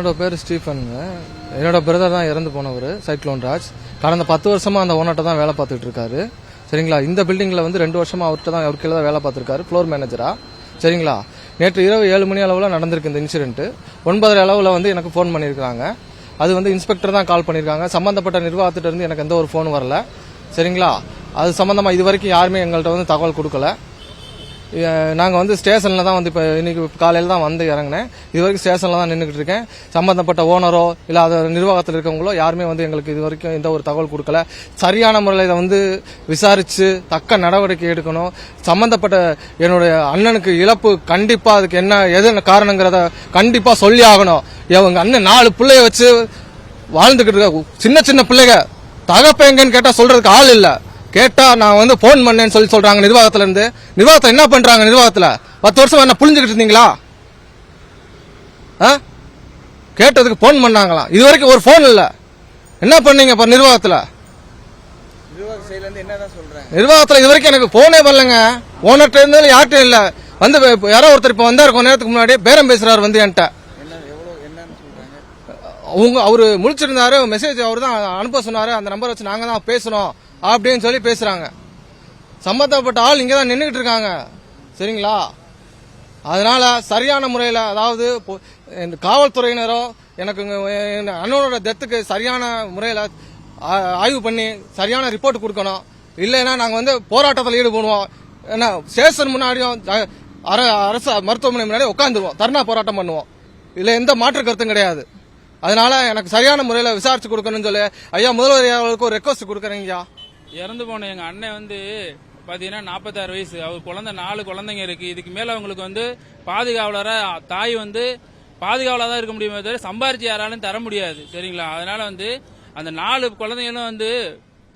என்னோட பேர் ஸ்டீஃபனுங்க. என்னோட பிரதர் தான் இறந்து போனவர், சைக்ளோன் ராஜ். கடந்த 10 வருஷமா அந்த ஓனர்ட்ட தான் வேலை பார்த்துட்டு இருக்காரு. சரிங்களா. இந்த பில்டிங்ல வந்து 2 வருஷமா அவர்கிட்ட தான் அவர் கீழே தான் வேலை பார்த்துருக்காரு, ஃப்ளோர் மேனேஜரா. சரிங்களா. நேற்று இரவு 7 மணி அளவில் நடந்திருக்கு இந்த இன்சிடென்ட். 9:30 அளவில் வந்து எனக்கு ஃபோன் பண்ணியிருக்காங்க. அது வந்து இன்ஸ்பெக்டர் தான் கால் பண்ணியிருக்காங்க. சம்பந்தப்பட்ட நிர்வாகத்திட்ட இருந்து எனக்கு எந்த ஒரு ஃபோன் வரல. சரிங்களா. அது சம்பந்தமா இது வரைக்கும் யாருமே எங்கள்கிட்ட வந்து தகவல் கொடுக்கல. நாங்கள் வந்து ஸ்டேஷனில் தான் வந்து இப்போ இன்னைக்கு காலையில் தான் வந்து இறங்கினேன். இது வரைக்கும் ஸ்டேஷனில் தான் நின்றுக்கிட்டு இருக்கேன். சம்பந்தப்பட்ட ஓனரோ இல்லை அது நிர்வாகத்தில் இருக்கவங்களோ யாருமே வந்து எங்களுக்கு இது வரைக்கும் எந்த ஒரு தகவல் கொடுக்கல. சரியான முறையில் இதை வந்து விசாரித்து தக்க நடவடிக்கை எடுக்கணும். சம்பந்தப்பட்ட என்னுடைய அண்ணனுக்கு இழப்பு கண்டிப்பாக அதுக்கு எது காரணங்கிறத கண்டிப்பாக சொல்லி ஆகணும். எங்க அண்ணன் 4 பிள்ளைய வச்சு வாழ்ந்துக்கிட்டு இருக்க, சின்ன சின்ன பிள்ளைங்க. தகப்ப எங்கன்னு கேட்டால் சொல்றதுக்கு ஆள் இல்லை. கேட்டா நான் வந்து போன் பண்ணேன்னு சொல்றாங்க நிர்வாகத்துல இருந்து. நிர்வாகத்துல என்ன பண்றாங்க? நிர்வாகத்துல 10 வருஷம் என்ன புரிஞ்சுக்கிட்டு இருந்தீங்களா? கேட்டதுக்கு போன் பண்ணாங்களா? இது வரைக்கும் ஒரு போன் இல்ல. என்ன பண்ணீங்க நிர்வாகத்துல? நிர்வாகத்துல இது வரைக்கும் எனக்கு போனே வரலங்க. ஓனர்ட்ட இருந்தாலும் யார்கிட்ட இல்ல. வந்து யாரோ ஒருத்தர் இப்ப வந்தாரு கொஞ்ச நேரத்துக்கு முன்னாடி பேரம் பேசுறாரு வந்து என்கிட்ட. அவரு முழிச்சிருந்தாரு. மெசேஜ் அவரு தான் அனுப்ப சொன்னாரு. அந்த நம்பர் வச்சு நாங்க தான் பேசணும் அப்படின்னு சொல்லி பேசுறாங்க. சம்பந்தப்பட்ட ஆள் இங்க தான் நின்றுகிட்டு இருக்காங்க. சரிங்களா. அதனால சரியான முறையில், அதாவது காவல்துறையினரோ எனக்கு அண்ணனோட டெத்துக்கு சரியான முறையில் ஆய்வு பண்ணி சரியான ரிப்போர்ட் கொடுக்கணும். இல்லைன்னா நாங்கள் வந்து போராட்டத்தில் ஈடுபடுவோம். ஏன்னா ஸ்டேஷன் முன்னாடியும் அரசு மருத்துவமனை முன்னாடி உட்காந்துருவோம், தர்ணா போராட்டம் பண்ணுவோம். இதுல எந்த மாற்று கருத்தும் கிடையாது. அதனால எனக்கு சரியான முறையில் விசாரிச்சு கொடுக்கணும்னு சொல்லி ஐயா முதல்வர் அவர்களுக்கு ஒரு ரெக்வஸ்ட் கொடுக்குறேங்கய்யா. இறந்து போன எங்க அண்ணன் வந்து பாத்தீங்கன்னா 46 வயசு. அவர் குழந்தை 4 குழந்தைங்க இருக்கு. இதுக்கு மேல அவங்களுக்கு வந்து பாதுகாவலரா, தாய் வந்து பாதுகாவலா தான் இருக்க முடியுமே தவிர சம்பாரிச்சு யாராலும் தர முடியாது. சரிங்களா. அதனால வந்து அந்த 4 குழந்தைங்களும் வந்து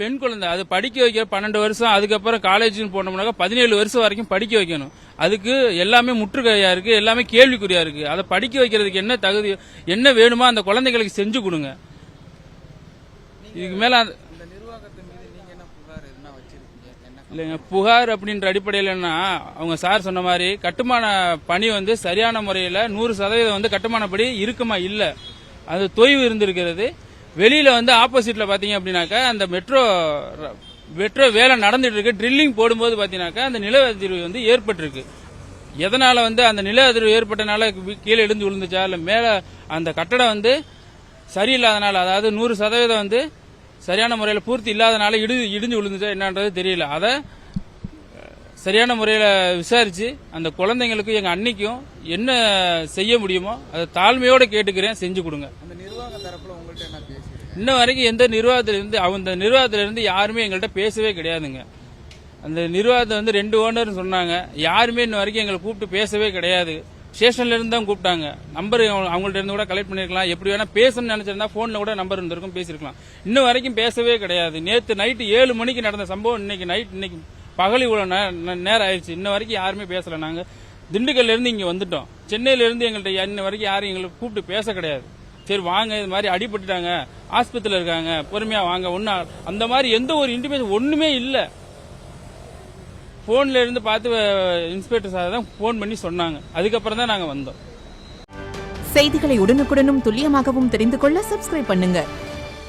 பெண் குழந்தை. அது படிக்க வைக்க 12 வருஷம், அதுக்கப்புறம் காலேஜ்னு போனோம்னாக்கா 17 வருஷம் வரைக்கும் படிக்க வைக்கணும். அதுக்கு எல்லாமே முற்றுகையா இருக்கு, எல்லாமே கேள்விக்குறியா இருக்கு. அதை படிக்க வைக்கிறதுக்கு என்ன தகுதி, என்ன வேணுமோ அந்த குழந்தைகளுக்கு செஞ்சு கொடுங்க. இதுக்கு மேல இல்லைங்க, புகார் அப்படின்ற அடிப்படையிலன்னா அவங்க சார் சொன்ன மாதிரி கட்டுமான பணி வந்து சரியான முறையில் 100% வந்து கட்டுமான பணி இருக்குமா இல்ல, அது தொய்வு இருந்திருக்கிறது. வெளியில வந்து ஆப்போசிட்ல பாத்தீங்க அப்படின்னாக்கா அந்த மெட்ரோ வேலை நடந்துட்டு இருக்கு. ட்ரில்லிங் போடும்போது பாத்தீங்கன்னாக்கா அந்த நில அதிர்வு வந்து ஏற்பட்டிருக்கு. எதனால வந்து அந்த நில அதிர்வு ஏற்பட்டனால கீழே இடிஞ்சு விழுந்துச்சா இல்ல மேல அந்த கட்டடம் வந்து சரியில்லாதனால, அதாவது 100% வந்து சரியான முறையில் பூர்த்தி இல்லாதனால இடிஞ்சு விழுந்துச்சா என்னன்றது தெரியல. அதை சரியான முறையில் விசாரிச்சு அந்த குழந்தைங்களுக்கு எங்க அன்னைக்கும் என்ன செய்ய முடியுமோ அதை தாழ்மையோட கேட்டுக்கிறேன், செஞ்சு கொடுங்க. இன்ன வரைக்கும் எந்த நிர்வாகத்திலிருந்து யாருமே எங்கள்கிட்ட பேசவே கிடையாதுங்க. அந்த நிர்வாகத்தை வந்து 2 ஓனர் சொன்னாங்க. யாருமே இன்ன வரைக்கும் எங்களை கூப்பிட்டு பேசவே கிடையாது. ஸ்டேஷன்ல இருந்து தான் கூப்பிட்டாங்க. நம்பர் அவங்கள்ட்ட இருந்து கூட கலெக்ட் பண்ணிருக்கலாம். எப்படி வேணா பேசணும்னு நினைச்சிருந்தா போன்ல கூட நம்பர் இருந்திருக்கும், பேசிருக்கலாம். இன்னும் வரைக்கும் பேசவே கிடையாது. நேற்று நைட்டு 7 மணிக்கு நடந்த சம்பவம் இன்னைக்கு பகல் இவ்வளவு நேரம் ஆயிடுச்சு. இன்ன வரைக்கும் யாருமே பேசல. நாங்க திண்டுக்கல்ல இருந்து இங்க வந்துட்டோம். சென்னையில இருந்து எங்கள்கிட்ட இன்ன வரைக்கும் யாரும் எங்களுக்கு கூப்பிட்டு பேச கிடையாது. சரி வாங்க, இது மாதிரி அடிபட்டுட்டாங்க, ஆஸ்பத்திரியில இருக்காங்க, பொறுமையா வாங்க, ஒன்னா அந்த மாதிரி எந்த ஒரு இன்டிமேஷன் ஒண்ணுமே இல்ல. போன்ல இருந்து பார்த்து இன்ஸ்பெக்டர் சார் தான் போன் பண்ணி சொன்னாங்க. அதுக்கப்புறம் தான் நாங்க வந்தோம். செய்திகளை உடனுக்குடனும் துல்லியமாகவும் தெரிந்து கொள்ள சப்ஸ்கிரைப் பண்ணுங்க.